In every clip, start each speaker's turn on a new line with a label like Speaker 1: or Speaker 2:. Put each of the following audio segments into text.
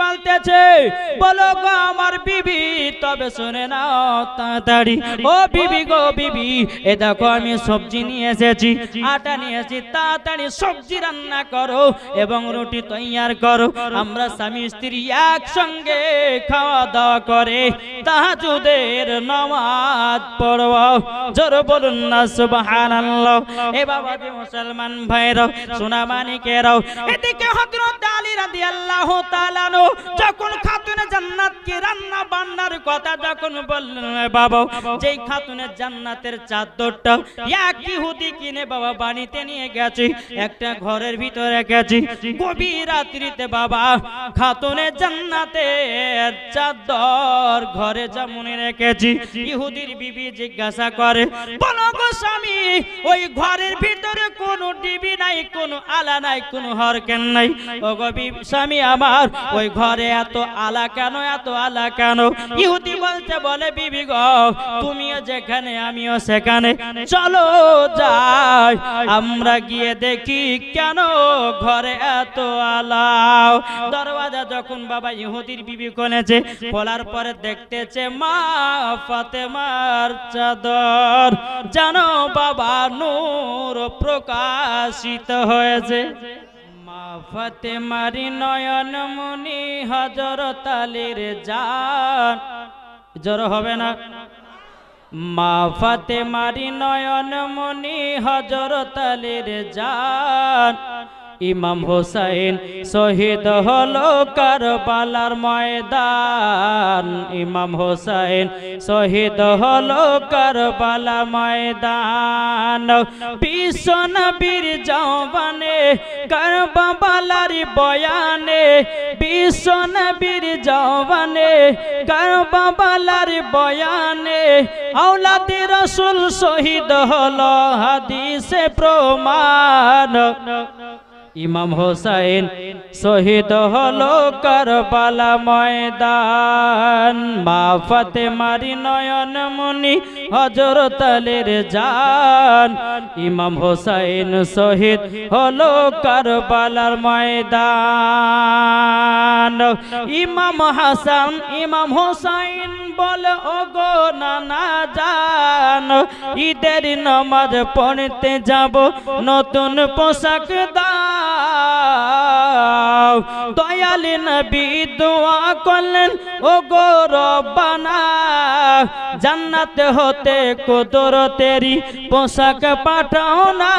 Speaker 1: বলতেছে, বলো গো আমার বিবি, তবে শুনে নাও তাড়াতাড়ি। ও বিবি গো বিবি, এ দেখো আমি সবজি নিয়ে এসেছি, আটা নিয়ে এসেছি, তাড়াতাড়ি সবজি রান্না করো এবং রুটি তৈয়ার করো। আমরা স্বামী স্ত্রী একসঙ্গে খাওয়া দাওয়া করে তাহাজ্জুদের নামাজ পড়ব। জোরে বলুন না সুবহানাল্লাহ। এ বাবা যে মুসলমান ভাইরাও, সোনা মানিকেরাও, এদিকে হযরত আলী রাদিয়াল্লাহু তাআলা আনহু যখন খাতুনে জান্নাতকে রান্না বান্নার কথা যখন বললেন, বাবা যেই খাতুনে জান্নাতের চাদরটা এক ইহুদি কিনে বাবা বাড়িতে নিয়ে গেছে, একটা ঘরের ভিতরে রেখেছি, গভীর রাত্রিতে বাবা খাতুনে জান্নাতের চাদর ঘরে যেমন রেখেছি, ইহুদির বিবি জিজ্ঞাসা করে, বলো গো স্বামী, ওই ঘরের ভিতরে কোনো ডিবি নাই, কোনো আলা নাই, কোনো হরকেন নাই। ও গো স্বামী আমার, ওই ঘরে এত আলা কেন, এত আলা কেন? ইহুদি বলতে বলে, বিবি গো তুমিও যেখানে আমিও সেখানে, চলো যাই আমরা গিয়ে দেখি কেন ঘরে এত আলা। দরওয়াজা যখন বাবা ইহুদির বিবি খুলেছে, খোলার পরে দেখতেছে মা ফাতেমার চাদর, জানো বাবা নূর প্রকাশিত হয়েছে। মা ফাতেমারি নয়ন মুনি হযরত আলীর জান, জোর হবে না? মা ফাতেমারি নয়ন মুনি হযরত আলীর জান, ইমাম হোসেন শহীদ হলো কারবালার ময়দান, ইমাম হোসেন শহীদ হলো কারবালা ময়দান। বিশ্ব নবীর জওয়ানে কারবালার বয়ানে, বিশ্ব নবীর জওয়ানে কারবালার বয়ানে, আওলাদে রাসূল শহীদ হলো হাদিসে প্রমাণ। ইমাম হোসেন শহীদ হলো কারবালা ময়দান, মা ফাতেমারি নয়ন মুনি হযরত আলীর জান, ইমাম হোসেন শহীদ হলো কারবালার ময়দান। ইমাম হাসান ইমাম হোসেন বলে, ও গো নানা জান, ঈদের নামাজ পড়তে যাব, নতুন পোশাক দাও। দয়াল নবী দোয়া করলেন, ও গো রব্বানা, জান্নাত হতে কুদরতেরি পোশাক পাঠাও না।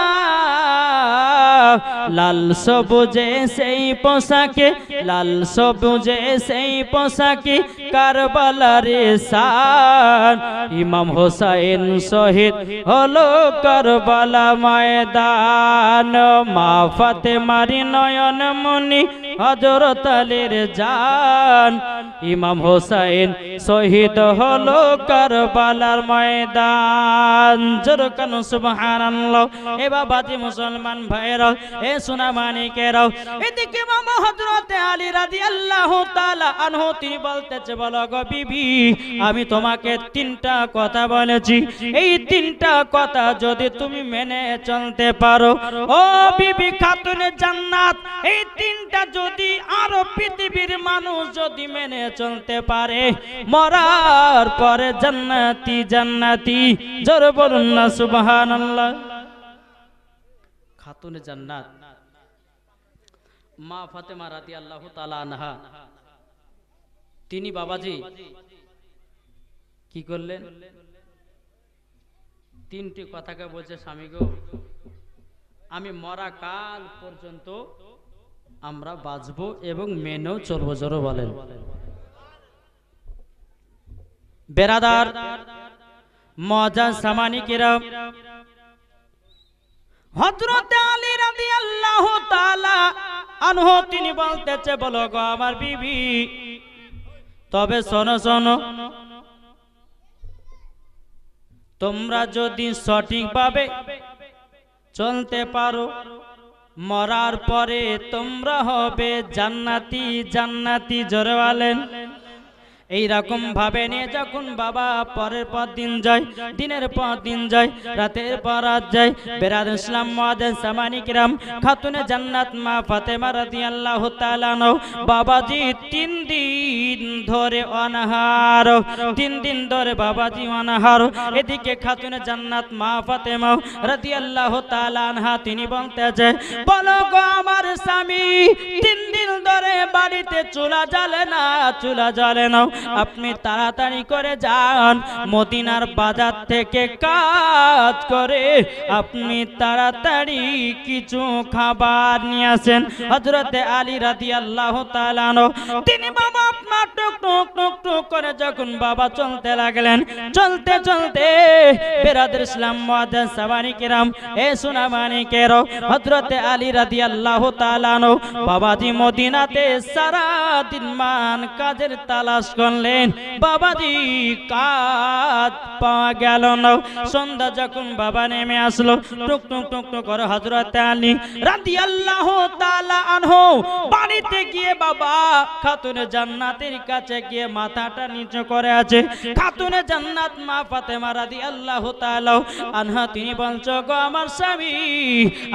Speaker 1: লাল সবুজে সেই পোশাকে, লাল সবুজে সেই পোশাকে কারবালার শান, ইমাম হোসেন শহীদ হলো কারবালা ময়দান। মা ফাতেমারি নয়ন মুনি হযরত আলীর জান, ইমাম হোসেন শহীদ হলো কারবালার ময়দান। জোরে কানো সুবহানাল্লাহ। এ বাবাজি মুসলমান ভাইরা, এ সোনা মানিকেরাও, এদিকে মামা হযরত আলী রাদিয়াল্লাহু তাআলা আনহু তিনি বলতেছে, বলো গো বিবি, আমি তোমাকে তিনটা কথা বলেছি, এই তিনটা কথা যদি তুমি মেনে চলতে পারো, ও বিবি খাতুনে জান্নাত, এই তিনটা যদি আরো পৃথিবীর মানুষ যদি মেনে চলতে পারে, মরার পরে জান্নাতি জান্নাতি। জোরে বলুন না সুবহানাল্লাহ। খাতুনে জান্নাত মা ফাতেমা রাদিয়াল্লাহু তাআলা আনহা, তিনি বাবাজি কি করলেন? তিনটি কথাকে বলছে, স্বামী গো আমি মরা কাল পর্যন্ত আমরা বাঁচবো এবং মেনেও চলবো। জোরে বলেন। বেরাদার মজা সামানিকেরা, হযরত আলী রাদিয়াল্লাহু তাআলা আনহু তিনি বলতেছে, বলো গো আমার বিবি, তবে শোনো শোনো, তোমরা যদি সঠিকভাবে চলতে পারো, মরার পরে তোমরা হবে জান্নাতি জান্নাতি। জোরে বলেন। এই রকম ভাবে নিয়ে যখন বাবা পরের পর দিন যায়, দিনের পর দিন যায়, রাতের পর রাত যায়, বেরাদ ইসলাম মুআজ্জিন সামানি কিরাম, খাতুনে জান্নাত মা ফাতেমা রাদিয়াল্লাহু তাআলা আনহা বাবাজি 3 দিন ধরে অনাহার, 3 দিন ধরে বাবাজি অনাহার। এদিকে খাতুনে জান্নাত মা ফাতেমা রাদিয়াল্লাহু তাআলা আনহা তিনি বলতেছে, বলো গো আমার স্বামী, 3 দিন ধরে বাড়িতে চুলা জ্বলে না, চুলা জ্বলে না, আপনি তাড়াতাড়ি করে যান, মদিনার বাজার থেকে কাজ করে আপনি তাড়াতাড়ি কিছু খাবার নিয়ে আসেন। হযরতে আলী রাদিয়াল্লাহু তাআলা আনহু তিনি বাবা আপনার টুক টুক টুক টুক করে যখন বাবা চলতে লাগলেন, চলতে চলতে বেরাদর ইসলাম মুআজ্জিন সাবানি কিরাম, এ সুনামানিকের, হযরতে আলী রাদিয়াল্লাহু তাআলা আনহু বাবাজি মদিনাতে সারা দিন মান কাজের তালাশ করলেন, বাবাজি কাজ পাওয়া গেল না। সন্ধ্যা যখন বাবা নেমে আসলো, টুক টুক টুক টুক করে হযরতে আলী রাদিয়াল্লাহু তাআলা আনহু বাড়িতে গিয়ে বাবা খাতুনে জান্নাতের কাছে গিয়ে মাথাটা নিচু করে আছে। খাতুনে জান্নাত মা ফাতেমা রাদিয়াল্লাহু তাআলা আনহা তিনি বলছো, গো আমার স্বামী,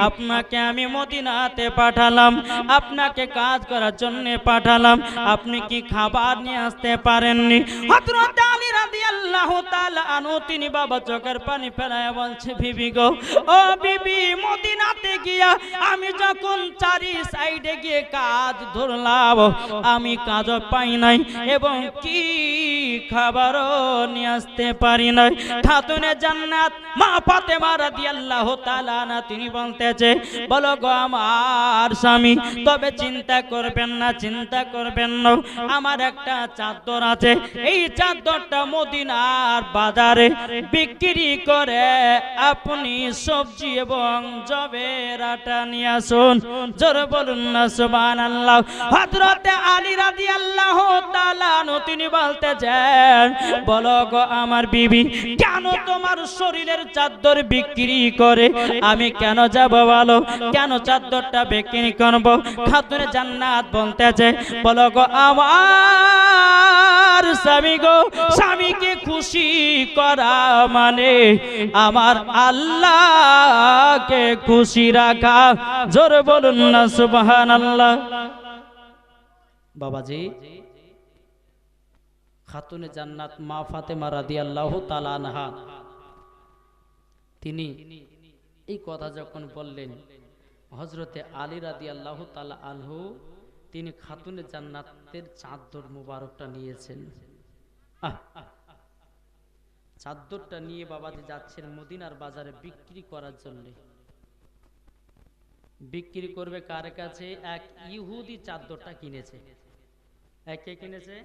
Speaker 1: আপনাকে আমি মদিনাতে পাঠালাম, আপনাকে কাজ করার জন্য পাঠালাম, আপনি কি খাবার নিয়ে আসতে পারেননি? হযরত আলী রাদিয়াল্লাহু তাআলা আনহু তিনি বাবা চোখের পানি ফেলায় বলছে, বিবি গো, ও বিবি, মদিনাতে গিয়া আমি যখন চারি সাইডে গিয়ে কাজ ধরলাম, আমি কাজও পাই নাই এবং কি খাবারও নিয়ে আসতে পারি নাই। খাতুনে জান্নাত মা ফাতেমা রাদিয়াল্লাহু তাআলা আনহা তিনি বলতেছে, বলো গো আমার স্বামী, তবে চিন্তা করবেন না, চিন্তা করবেন না, আমার একটা চাদর আছে, এই চাদরটা মদিনার বাজারে বিক্রি করে আপনি সবজি এবং জবের আটা নিয়ে আসুন। জোরে বলুন না সুবহানাল্লাহ। হযরতে আলী রাদিয়াল্লাহু তাআলা আনহু তিনি বলতেছেন, বলো গো আমার বিবি, কেন তোমার শরীরের চাদর বিক্রি করে আমি কেন যাব বলো, কেন চাদরটা বিক্রি করব? খাতুনে জান্নাত বলতেছে, বলো গো আমার স্বামী গো, স্বামীকে খুশি করা মানে আমার আল্লাহকে খুশি রাখা। জোরে বলুন না সুবহানাল্লাহ। বাবাজি খাতুনে জান্নাত মা ফাতেমা রাদিয়াল্লাহু তাআলা আনহা তিনি এই কথা যখন বললেন, হযরতে আলী রাদিয়াল্লাহু তাআলা আনহু তিনি খাতুনে জান্নাতের চাদর মুবারকটা নিয়েছেন। চাদরটা নিয়ে বাবাজি যাচ্ছেন মদিনার বাজারে বিক্রি করার জন্য। বিক্রি করবে কার কাছে? এক ইহুদি চাদরটা কিনেছে। কে কিনেছে?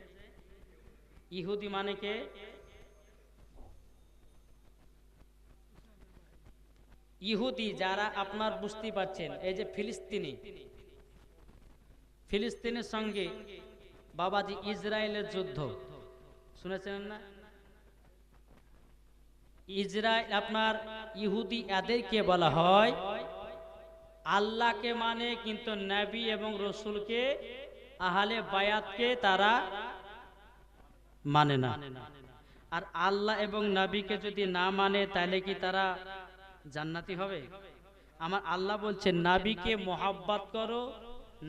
Speaker 1: ইহুদি মানে কে? ইহুদি যারা আপনার বুঝতে পারছেন, এই যে ফিলিস্তিনের সঙ্গে বাবাজি ইসরায়েলের যুদ্ধ শুনেছেন না? ইসরায়েল আপনার ইহুদি, এদেরকে বলা হয় আল্লাহকে মানে কিন্তু নবী এবং রসুলকে, আহলে বায়াতকে তারা মানে না। আর আল্লাহ এবং নবীকে যদি না মানে তাহলে কি তারা জান্নাতি হবে? আমার আল্লাহ বলছে নবীকে মোহাব্বত করো,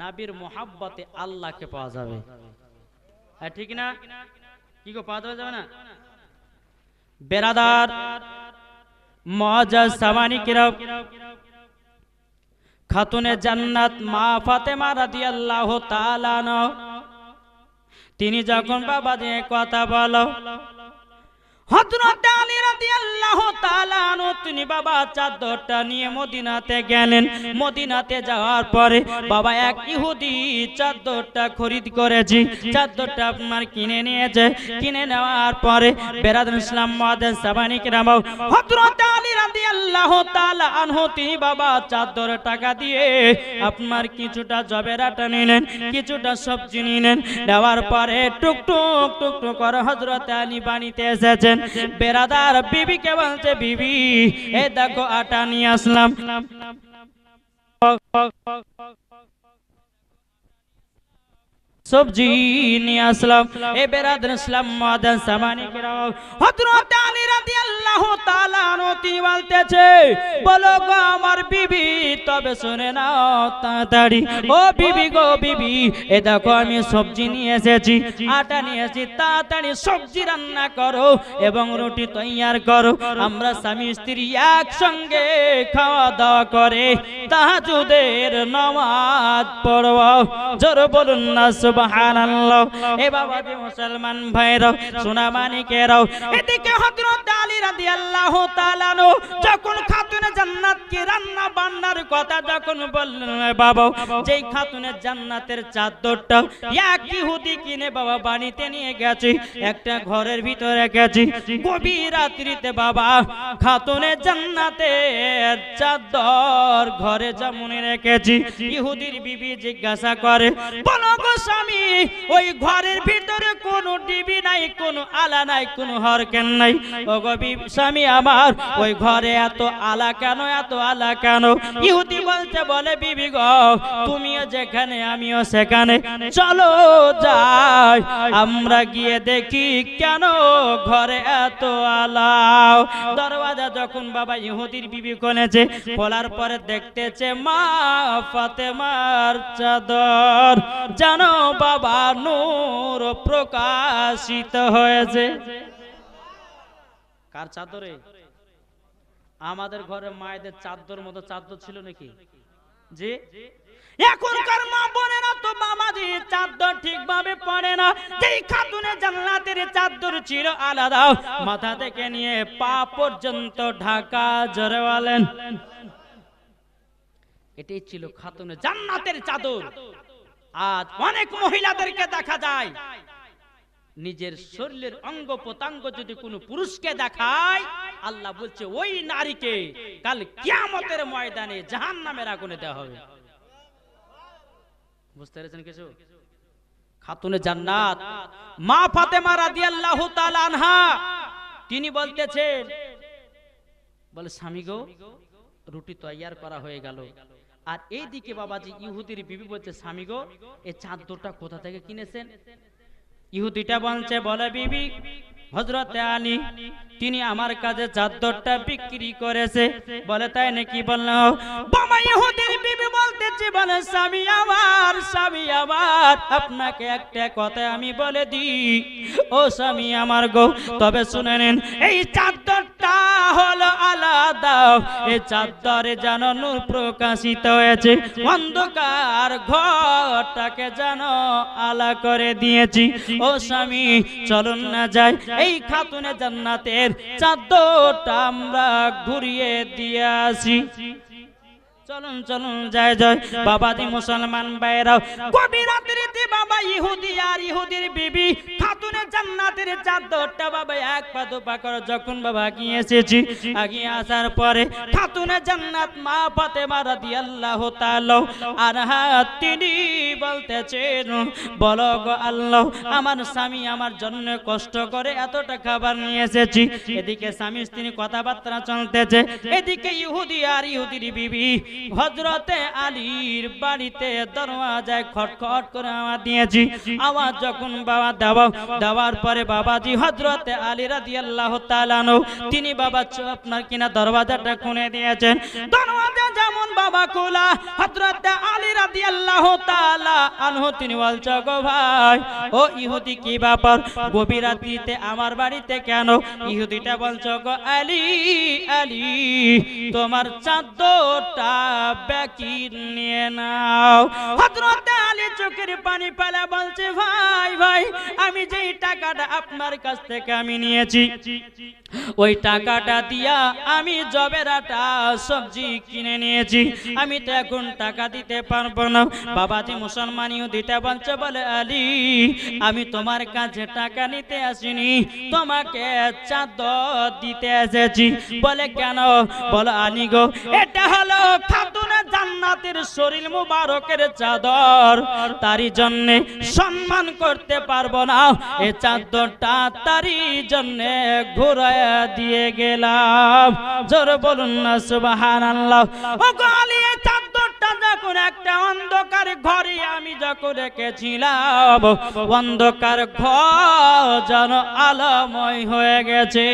Speaker 1: নবীর মোহাব্বতে আল্লাহকে পাওয়া যাবে। হ্যাঁ ঠিক না? কি গো, পাওয়া যাবে না? বেরাদার মুআজ্জিজ সামানি কিরাম, খাতুনে জান্নাত মা ফাতেমা রাদিয়াল্লাহু তাআলা আনহা তিনি যখন বাবা দিয়ে কথা বলো, হযরত আলী রাদিয়াল্লাহু তাআলা আনহু তিনি বাবা চাদরটা নিয়ে মদিনাতে গেলেন। মদিনাতে যাওয়ার পরে বাবা এক ইহুদি চাদরটা খরিদ করেছি, চাদরটা আপনার কিনে নিয়েছে। কিনে নেওয়ার পরে বেরাদর ইসলাম মুআজ্জিন সাবানি কিরাম, হযরত আলী রাদিয়াল্লাহু তাআলা আনহু তিনি বাবা চাদর টাকা দিয়ে আপনার কিছুটা জবের আটা নিলেন, কিছুটা সবজি নিলেন। নেওয়ার পরে টুক টুক টুক টুক করে হযরত আলী বাড়িতে এসেছেন। বেরাদার বিবিকে বলছে, বিবি এ দেখো আটা নিয়ে আসলাম। সবজি নিয়ে আসলাম। এ বেরাদর ইসলাম মাদান সামানি কিরাম, হযরত আলী রাদিয়াল্লাহু তাআলা আনহু তিনি বলতেছে, বলো গো আমার বিবি, তবে শুনে নাও তাড়াতাড়ি। ও বিবি গো বিবি, এ দেখো আমি সবজি নিয়ে এসেছি, আটা নিয়ে এসেছি, তাড়াতাড়ি সবজি রান্না করো এবং রুটি তৈয়ার করো। আমরা স্বামী স্ত্রী একসঙ্গে খাওয়া দাওয়া করে তাহাজ্জুদের নামাজ পড়ব। জোরে বলুন না সুবহানাল্লাহ। এ বাবাজি মুসলমান ভাইরাও, সোনা মানিকেরাও, এদিকে হযরত আলী রাদিয়াল্লাহু তাআলা আনহু যখন খাতুনে জান্নাতকে রান্না বান্নার কথা যখন বললেন, বাবা যেই খাতুনে জান্নাতের চাদরটা এক ইহুদি কিনে বাবা বাড়িতে নিয়ে গেছে, একটা ঘরের ভিতরে রেখেছি, গভীর রাত্রিতে বাবা খাতুনে জান্নাতের চাদর ঘরে যেমন রেখেছি, ইহুদির বিবি জিজ্ঞাসা করে, বলো গো স্বামী, ওই ঘরের ভিতরে কোনো ডিবি নাই, কোনো আলা নাই, কোনো হরকেন নাই। ও গো স্বামী আমার, ওই ঘরে এত আলা কেন, এত আলা কেন? ইহুদি বলতে বলে, বিবি গো তুমিও যেখানে আমিও সেখানে, চলো যাই আমরা গিয়ে দেখি কেন ঘরে এত আলা। দরওয়াজা যখন বাবা ইহুদির বিবি খুলেছে, খোলার পরে দেখতেছে মা ফাতেমার চাদর, জানো বাবা নূর প্রকাশিত হয়েছে। কার চাদরে? আমাদের ঘরে মায়েদের চাদর মতো চাদর ছিল নাকি? জি। এখনকার মা বোনেরা তো বাবাজি চাদর ঠিকভাবে পড়ে না। যেই খাতুনে জান্নাতের চাদর ছিল আলাদা, মাথা থেকে নিয়ে পা পর্যন্ত ঢাকা, জোরে বলেন। এটাই ছিল খাতুনে জান্নাতের চাদর। আজ অনেক মহিলাদেরকে দেখা যায় নিজের শরীরের অঙ্গ প্রত্যঙ্গ যদি কোনো পুরুষকে দেখায়, আল্লাহ বলছে ওই নারীকে কাল কিয়ামতের ময়দানে জাহান্নামের আগুনে দেওয়া হবে। বুঝতে পেরেছেন কিছু? খাতুনে জান্নাত মা ফাতেমা রাদিয়াল্লাহু তাআলা আনহা তিনি বলতেছেন, বলে স্বামী গো রুটি তৈয়ার করা হয়ে গেল। আর এইদিকে বাবাজি ইহুদির বিবি বলছে, স্বামী গো এই চাদরটা কোথা থেকে কিনেছেন? ইহুদিটা বলছে, বলে বিবি হযরত আলী তিনি আমার কাছে চাদরটা বিক্রি করেছে। বলে তাই নাকি? বললো বাবা ইহুদির বিবি বলতেছে, বলে স্বামী আমার, স্বামী আমার, আপনাকে একটা কথা আমি বলে দিই ও স্বামী আমার গো, তবে শুনে নিন, এই চাদরটা হলো আলাদা, এই চাদরে যেন নূর প্রকাশিত হয়েছে, অন্ধকার ঘরটাকে যেন আলা করে দিয়েছি। ও স্বামী চলুন না যাই, এই খাতুনে জান্নাতের চাদরটা আমরা ঘুরিয়ে দিয়ে আসি। চলুন চলুন যায় যায় বাবাজি মুসলমান ভাইরাও, গভীর রাত্রিতে বাবা ইহুদি আর ইহুদির বিবি খাতুনে জান্নাতের চাদরটা বাবা এক পা দু পা করে যখন বাবা গিয়ে এসেছি, আগিয়ে আসার পরে খাতুনে জান্নাত মা ফাতেমা রাদিয়াল্লাহু তাআলা আনহা তিনি বলতেছেন, বলো গো আল্লাহ আমার স্বামী আমার জন্য কষ্ট করে এতটা খাবার নিয়ে এসেছি। এদিকে স্বামী স্ত্রী কথাবার্তা চলতেছে, এদিকে ইহুদি আর ইহুদির বিবি হযরতে আলীর বাড়িতে দরওয়াজায় খটখট করে আওয়াজ দিয়েছি। আওয়াজ যখন বাবা দেওয়ার পরে বাবাজি হযরতে আলী রাদিয়াল্লাহু তাআলা আনহু তিনি বাবা আপনার কিনা দরওয়াজাটা খুলে দিয়েছেন। দরওয়াজা যেমন বাবা খোলা, হযরতে আলী রাদিয়াল্লাহু তাআলা আনহু তিনি বলছে, গো ভাই ও ইহুদি কি ব্যাপার, গভীর রাত্রিতে আমার বাড়িতে কেন? ইহুদিটা বলছে, গো আলী আলী তোমার চাদরটা বাকির নিয়ে নাও। হযরত আলী চোখের পানি ফেলে বলছে, ভাই ভাই আমি যেই টাকাটা আপনার কাছ থেকে আমি নিয়েছি, ওই টাকাটা দিয়া আমি জবেরাটা সবজি কিনে নিয়েছি, আমি তো এখন টাকা দিতে পারবো না। বাবাজি মুসলমান ইহুদিটা বলছে, বলে আলী আমি তোমার কাছে টাকা নিতে আসিনি, তোমাকে চাদর দিতে এসেছি। বলে কেন? বলো আলী গো এটা হলো খাতুনে জান্নাতের শরীর মুবারকের চাদর, তারই জন্য সম্মান করতে পারবো না, এই চাদরটা তারই জন্য ঘুরাইয়া দিয়ে গেলাম। জোরে বলুন না সুবহানাল্লাহ। ও গো আলী এই চাদরটা এমন একটা অন্ধকার ঘরে আমি যখন রেখেছিলাম, অন্ধকার ঘর যেন আলোময় হয়ে গেছে।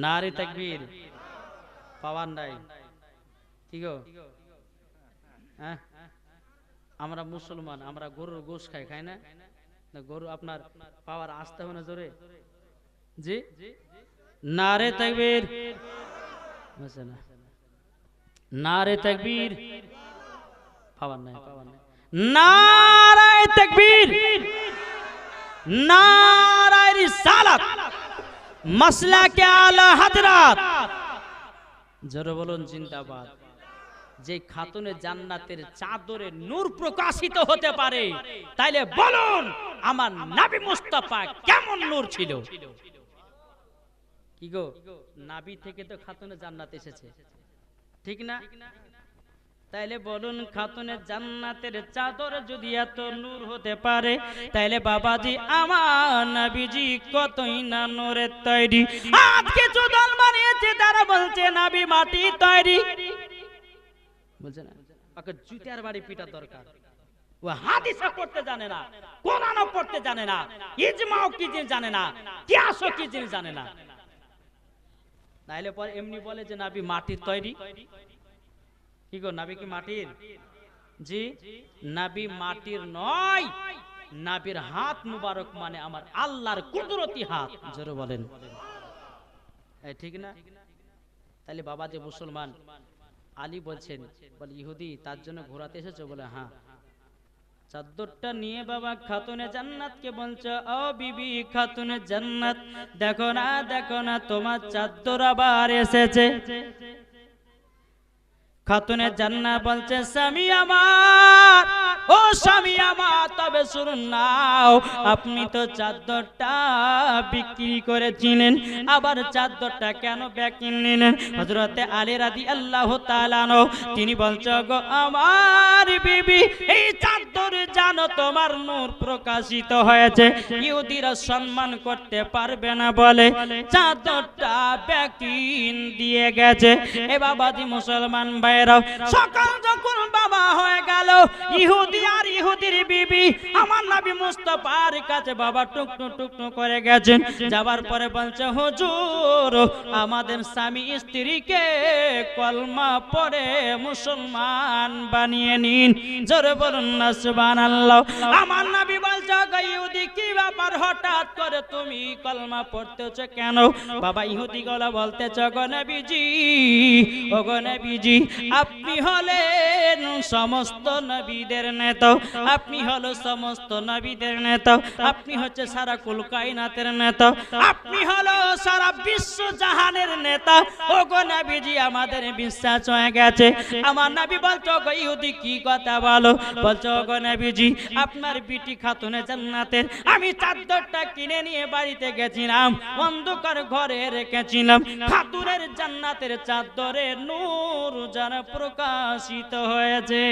Speaker 1: নারে তাকবীর, পাওয়ার নাই কি গো? হ্যাঁ, আমরা মুসলমান, আমরা গরুর গোশ খাই, খাই না? গরু আপনার পাওয়ার আসতে হবে না জোরে? জি, নারে তাকবীর, নারে তাকবীর, পাওয়ার নাই, পাওয়ার নাই। নারে তাকবীর, নারে রিসালাত, মাসলাকে আলা হযরত, জোরে বলুন জিন্দাবাদ। যে খাতুনে জান্নাতের চাদরে নূর প্রকাশিত হতে পারে, তাইলে বলুন আমার নবী মুস্তাফা কেমন নূর ছিল? কি গো, নবী থেকে তো খাতুনে জান্নাত এসেছে, ঠিক না? তাইলে বলুন খাতুনে জান্নাতের চাদর যদি এত নূর হতে পারে, তাইলে বাবাজি আমার নবীজি কতই না নূরের তৈরি। আজকে চুদল বানিয়েছে, তারা বলছে নবী মাটি তৈরি, বলছে না? ওকে জুতার বাড়ি পিটা দরকার। ও হাদিসও পড়তে জানে না, কোরআনও পড়তে জানে না, ইজমাও কি জিনিস জানে না, কিয়াসও কি জিনিস জানে না। তাইলে পরে এমনি বলে যে নবী মাটির তৈরি। কি গো, নবী কি মাটির? জি, নবী মাটির নয়, নবীর হাত মুবারক মানে আমার আল্লাহর কুদরতি হাত, জোরে বলেন ঠিক না? তাহলে বাবা যে মুসলমান, আলী বলছেন, বলে ইহুদি তার জন্য ঘোরাতে এসেছো? বলে হ্যাঁ। চাদরটা নিয়ে বাবা খাতুনে জান্নাতকে বলছে, ও বিবি খাতুনে জান্নাত, দেখো না, দেখো না, তোমার চাদর আবার এসেছে। খাতুনে জান্নাত বলছে, স্বামী আমার, ও স্বামী আমার, তবে শুনুন নাও, আপনি তো চাদরটা বিক্রি করেছিলেন, আবার চাদরটা কেন বিক্রি নিলেন? হযরতে আলী রাদিয়াল্লাহু তাআলা আনহু তিনি বলছে, গো আমার বিবি, এই চাদর জানো তোমার নূর প্রকাশিত হয়েছে, ইহুদিরা সম্মান করতে পারবে না বলে চাদরটা বিক্রি দিয়ে গেছে। এ বাবাজি মুসলমান ভাইরা, সকাল যখন বাবা হয়ে গেল, ইহুদি আর ইহুদির বিবি আমার নবী মুস্তাফার কাছে বাবা টুকটু টুকটু করে গেছেন। যাবার পরে বলছে, হুজুর আমাদের স্বামী স্ত্রীকে কলমা পড়ে মুসলমান বানিয়ে নিন। জোরে বলুন না সুবহানাল্লাহ। আমার নবী বলছে, ইহুদি কি ব্যাপার, হঠাৎ করে তুমি কলমা পড়তেছ কেন? বাবা ইহুদি গলা বলতেছ, গো নবীজি, ও গো নবীজি, আপনি হলেন সমস্ত নবীদের নেতা, আপনি হলো সমস্ত নবীদের নেতা, আপনি হচ্ছে সারা কুল কায়নাতের নেতা, আপনি হলো সারা বিশ্ব জাহানের নেতা। ও গো নবীজি, আমাদের বিশ্বাস হয়ে গেছে। আমার নবী বলছো, গো ইহুদি কি কথা বলো? বলছো, গো নবীজি, আপনার বিটি খাতুনে জান্নাতের আমি চাদরটা কিনে নিয়ে বাড়িতে গেছিলাম, অন্ধকার ঘরে রেখেছিলাম, খাতুনের জান্নাতের চাদরে নূর যেন প্রকাশিত হয়েছে।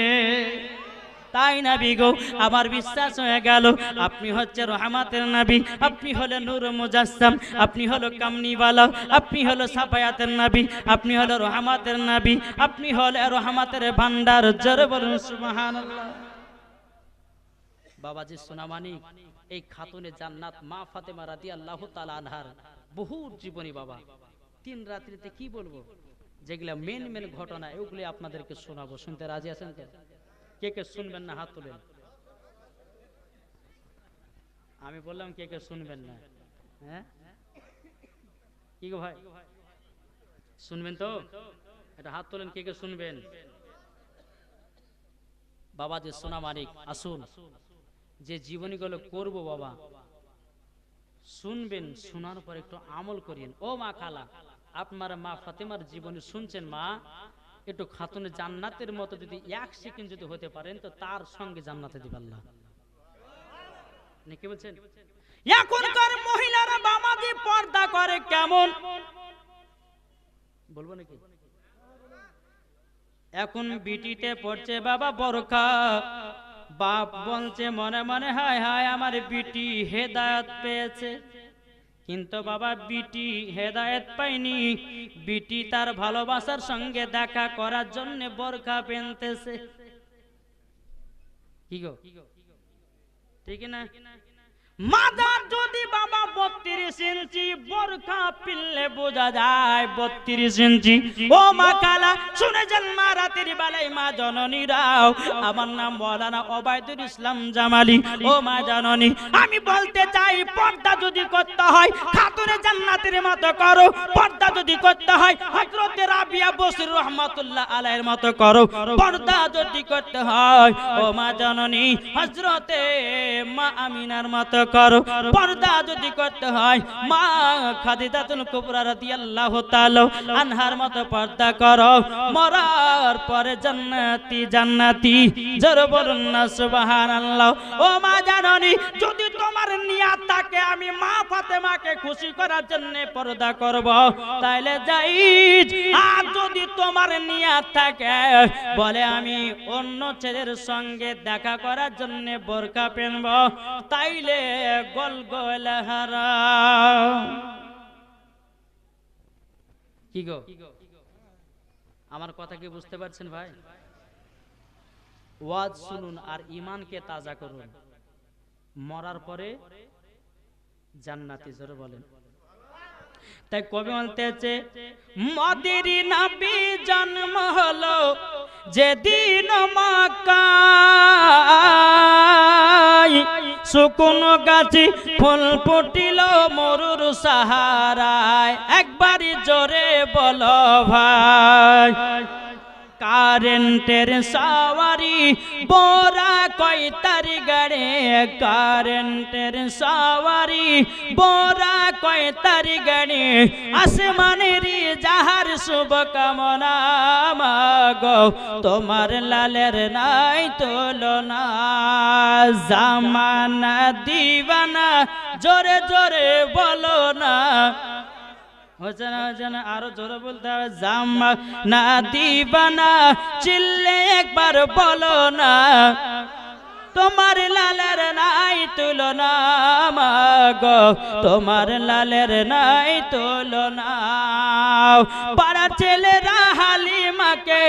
Speaker 1: তাই নবী গো, আমার বিশ্বাস হয়ে গেল আপনি হচ্ছে রহমতের নবী, আপনি হলো নূর মুজাসসাম, আপনি হলো কামনিওয়ালা, আপনি হলো সাফায়াতের নবী, আপনি হলো রহমতের নবী, আপনি হলো রহমতের ভান্ডার। জোরে বলুন সুবহানাল্লাহ। বাবাজি সোনামানি, এই খাতুনে জান্নাত মা ফাতেমা রাদিয়াল্লাহু তাআলা আনহার বহু জীবনী বাবা, 3 রাত্রিতে কি বলবো, যেগুলা মেন মেন ঘটনা, এগুলি আপনাদেরকে শোনাবো। শুনতে রাজি আছেন? কে কে শুনবেন না হাত তুলেন। আমি বললাম কে কে শুনবেন না? হ্যাঁ, কি গো ভাই, শুনবেন তো? এটা হাত তোলেন, কে কে শুনবেন? বাবা যে সোনা মানিক, আসুন যে জীবনীগুলো করব বাবা, শুনবেন, শোনার পর একটু আমল করিয়েন। ও মা খালা, আপনার মা ফাতেমার জীবনী শুনছেন মা, একটু খাতুনে জান্নাতের মতো যদি 1 সেকেন্ড যদি হতে পারেন, তো তার সঙ্গে জান্নাতে দিবে আল্লাহ। কি বলছেন? এখনকার মহিলারা বামাদি পর্দা করে কেমন বলবো নাকি? এখন বিটিতে পড়ছে বাবা বোরকা, বাপ বলছে মনে মনে, হায় হায় আমার বিটি হেদায়েত পেয়েছে। কিন্তু বাবা বিটি হেদায়েত পায়নি, বিটি তার ভালোবাসার সঙ্গে দেখা করার জন্য বোরকা পেনতেছে। কি গো ঠিক না? মাদার যদি বাবা 32 ইঞ্চি বোরকা পিনলে বোঝা যায় 32 ইঞ্চি। ও মা কালা শুনে যান মা, রাতের বেলায় মা জননীরাও, আমার নাম মাওলানা ওবায়দুল ইসলাম জামালি। ও মা জননী, আমি বলতে চাই পর্দা যদি করতে হয় খাতুনে জান্নাতের মতো করো, পর্দা যদি করতে হয় হযরতে রাবিয়া বসরি রাহমাতুল্লাহ আলাইহির মতো করো, পর্দা যদি করতে হয় ও মা জননী হযরতে মা আমিনার মতো করো, পর্দা যদি করতে হয় মা খাদিজাতুল কুবরা রাদিয়াল্লাহু তাআলা আনহার মতো পর্দা করো। মরার পরে জান্নাতি জান্নাতি, জোরে বলুন না সুবহানাল্লাহ। ও মা জাননি, যদি তোমার নিয়ত থাকে আমি মা ফাতেমাকে খুশি করার জন্য পর্দা করব তাইলে জায়েজ, আর যদি তোমার নিয়ত থাকে বলে আমি অন্য ছেলের সঙ্গে দেখা করার জন্য বোরকা পরব তাইলে গলগলা হারাম। কি গো আমার কথা কি বুঝতে পারছেন ভাই? ওয়াজ শুনুন আর ঈমানকে তাজা করুন, মরার পরে জান্নাতি, জোরে বলেন। তাই কবি বলতেছে মদির নবী জন্ম হলো যেদিন মক্কায়, শুকনো গাছি ফুল ফুটিল মরুর সাহারায়, একবারই জোরে বলো ভাই। কারেন্টের সওয়ারি বোরা কয়তার গাড়ে, কারেন্টের সওয়ারি বোরা কয়তার গাড়ে, আসমানের যাহার শুভ কামনা মাগো তোমার লালের নাই তুলনা, জামানা দিবানা জোরে জোরে বলো না, আরো জোরে বলতে হবে, জামানা দিবানা চিল্লে একবার বলো না, তোমার লালের নাই তুলনা মাগো তোমার লালের নাই তুলনা। পাড়ার ছেলেরা হালিমাকে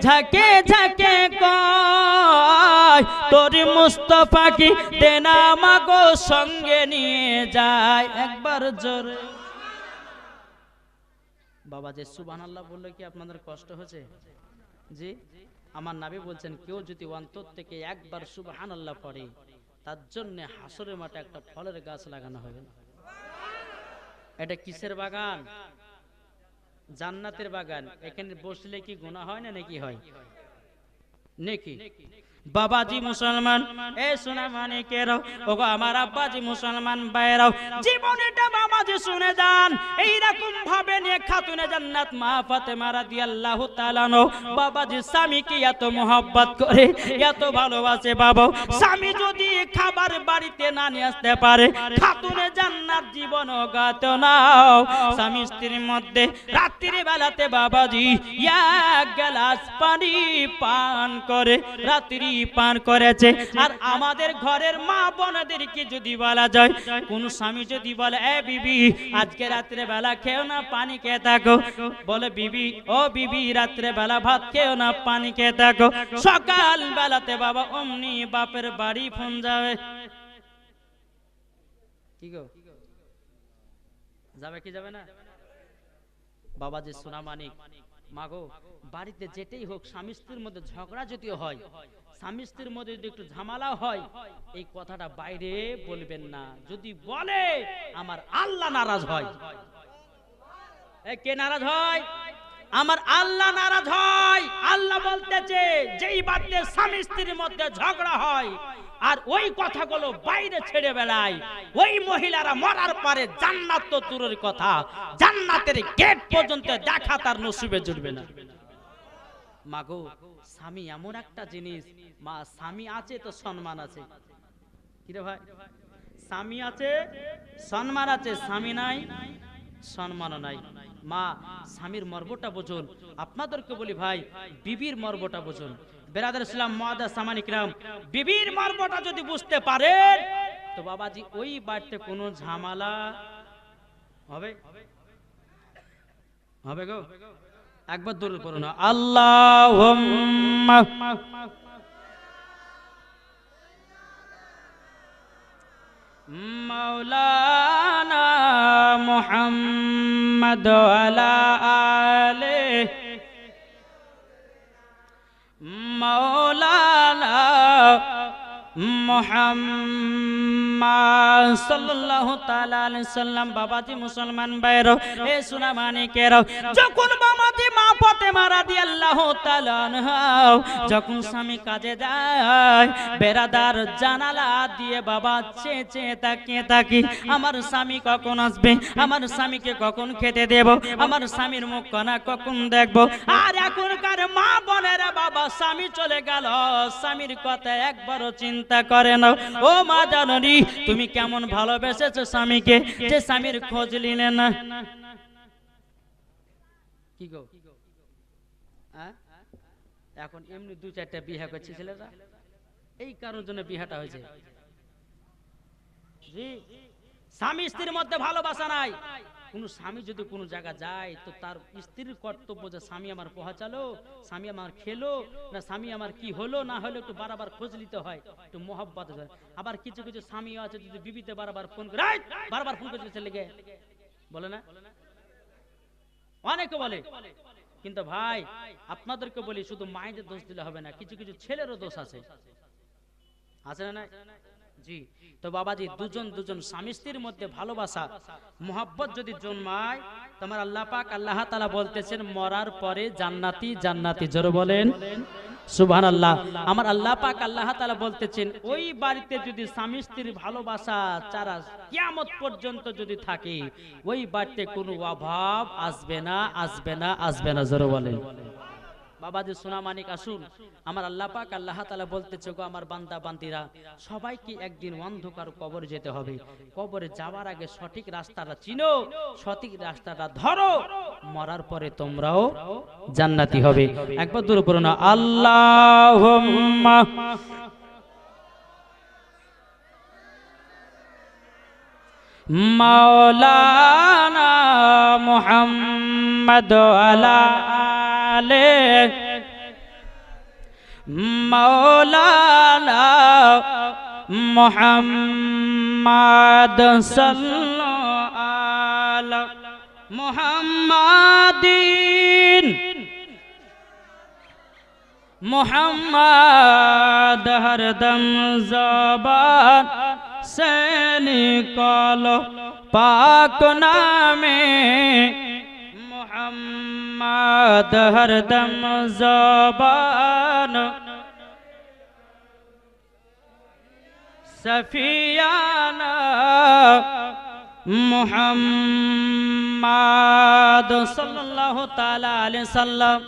Speaker 1: ঝাঁকে ঝাঁকে কয় তোর মুস্তাফাকে দেনা মাগো সঙ্গে নিয়ে যায়, একবার জোরে। বাবা যে সুবহানাল্লাহ বললে কি আপনাদের কষ্ট হচ্ছে? জি, আমার নবী বলছেন কেউ যদি অন্তর থেকে একবার সুবহানাল্লাহ পড়ে তার জন্য হাসরের মাঠে একটা ফলের গাছ লাগানো হবে। এটা কিসের বাগান? জান্নাতের বাগান। এখানে বসলে কি গুনাহ হয় না নাকি হয়? নেকি। বাবাজি মুসলমান এ সোনা মানিকেরাও, ওগো আমার আব্বাজি মুসলমান ভাইরাও, জীবনটা বাবাজি শুনে যান। এইরকম ভাবে নিয়ে খাতুনে জান্নাত মা ফাতেমা রাদিয়াল্লাহু তাআলা বাবাজি স্বামীকে এত মোহাব্বত করে, এত ভালোবাসে। বাবা স্বামী যদি খাবার বাড়িতে না নিয়ে আসতে পারে খাতুনে জান্নাত জীবন গাত নাও। স্বামী স্ত্রীর মধ্যে রাত্রি বেলাতে বাবাজি এক গ্লাস পানি পান করে রাত্রি পান করেছে। আর আমাদের ঘরের মা বোনদেরকে যদি বলা যায়, কোন স্বামী যদি বলে এ বিবি আজকে রাত্রে বেলা খেও না পানি খেয়ে থাকো, বলে বিবি ও বিবি রাত্রে বেলা ভাত খেও না পানি খেয়ে থাকো, সকাল বেলাতে বাবা অমনি বাপের বাড়ি ফোন যাবে। কি গো যাবে কি যাবে না? বাবা যে সোনা মানিক মাগো বাড়িতে যেতেই হোক স্বামী স্ত্রীর মধ্যে ঝগড়া যদি হয়, স্বামী স্ত্রীর মধ্যে যদি একটু ঝামেলা হয় এই কথাটা বাইরে বলবেন না। যদি বলে আমার আল্লাহ নারাজ হয়। কে নারাজ হয়? আমার আল্লাহ নারাজ হয়। আল্লাহ বলতেছে যেই বাদে স্বামী স্ত্রীর মধ্যে ঝগড়া হয় আর ওই কথাগুলো বাইরে ছেড়ে বেড়ায়, ওই মহিলারা মরার পরে জান্নাত তো দূরের কথা জান্নাতের গেট পর্যন্ত দেখা তার নসিবে জুটবে না। মাগো স্বামী এমন একটা জিনিস, মা স্বামী আছে তো সম্মান আছে। কিরে ভাই, স্বামী আছে সম্মান আছে, স্বামী নাই সম্মানও নাই। মা স্বামীর মর্মটা বুঝুন। আপনাদেরকে বলি ভাই বিবির মর্মটা বুঝুন। বেরাদার ইসলাম মুআদ্দাস সামানি কিরাম, বিবির মর্মটা যদি বুঝতে পারেন তো বাবাজি ওই বাড়িতে কোনো ঝামেলা হবে হবে গো একবার দরুদ পড়ো না আল্লাহুম্মা মাওলানা মুহাম্মদ আলা আলিহি মাওলানা মুহাম্মদ সাল্লাল্লাহু তাআলা আলাইহি সাল্লাম। বাবাজি মুসলমান ভাইরা এ সোনা মানিকেরা, যখন বাবাজি মা ফাতেমা রাদিয়াল্লাহু তাআলা আনহা যখন স্বামী কাজে যায়, বেরাদার জানালা দিয়ে বাবা চেয়ে চেয়ে তাকিয়ে থাকি, আমার স্বামী কখন আসবে, আমার স্বামীকে কখন খেতে দেব, আমার স্বামীর মুখ কানা কখন দেখব। আর এখনকার মা বোনেরা বাবা স্বামী চলে গেল, স্বামীর কথা একবারও চিন্তা করে না। ও মা জাননী, তুমি কেমন ভালোবেসেছো স্বামীকে, যে স্বামীর খোঁজ নিলে না। কি গো এখন এমনি দু চারটা বিয়ে করছে ছেলেরা, এই কারোর জন্য বিয়েটা হয়েছে। জি, স্বামী স্ত্রীর মধ্যে ভালোবাসা নাই। কোন স্বামী যদি কোন জায়গা যায় তো তার স্ত্রীর কর্তব্য যে স্বামী আমার পৌঁছালো, স্বামী আমার খেলো না, স্বামী আমার কি হলো না হলো, একটু বারবার খোঁজ নিতে হয়, একটু মহব্বত হয়। আবার কিছু কিছু স্বামী আছে যদি বিবিতে বারবার ফোন করে, বারবার ফোন করছে লেগে বলে না, অনেকে বলে। কিন্তু ভাই আপনাদেরকে বলি, শুধু মায়েদের দোষ দিলে হবে না, কিছু কিছু ছেলেরও দোষ আছে, আছে না? জি, তো বাবাজি দুজন স্বামী স্ত্রীর মধ্যে ভালোবাসা মোহাব্বত যদি জন্মায়, তোমার আল্লাহ পাক আল্লাহ তাআলা বলতেছেন মরার পরে জান্নাতি জান্নাতি। জোরে বলেন সুবহানাল্লাহ। আমার আল্লাহ পাক আল্লাহ তাআলা বলতেছেন ওই বাড়িতে যদি স্বামী স্ত্রীর ভালোবাসা চারা কিয়ামত পর্যন্ত যদি থাকে, ওই বাড়িতে কোনো অভাব আসবে না, আসবে না, আসবে না। জোরে বলেন বাবাজি সোনা মানিক আসুন, আমার আল্লাহ পাক আল্লাহ তাআলা বলতেছে গো আমার বান্দা বান্দিরা, সবাইকে একদিন অন্ধকার কবরে যেতে হবে। কবরে যাওয়ার আগে সঠিক রাস্তাটা চিনো, সঠিক রাস্তাটা ধরো, মরার পরে তোমরাও জান্নাতি হবে। একবার দূরে পড়ো না আল্লাহুম্মা মাওলানা মুহাম্মদ আলা আলিহি মাওলানা মুহাম্মদ সাল্লাল্লাহু আলা মুহাম্মাদিন মুহাম্মদ হরদম জবান से निकालो पाक नामे मुहम्मद हरदम ज़बान सफियाना मुहम्मद सल्लल्लाहु ताला अलैहि वसल्लम।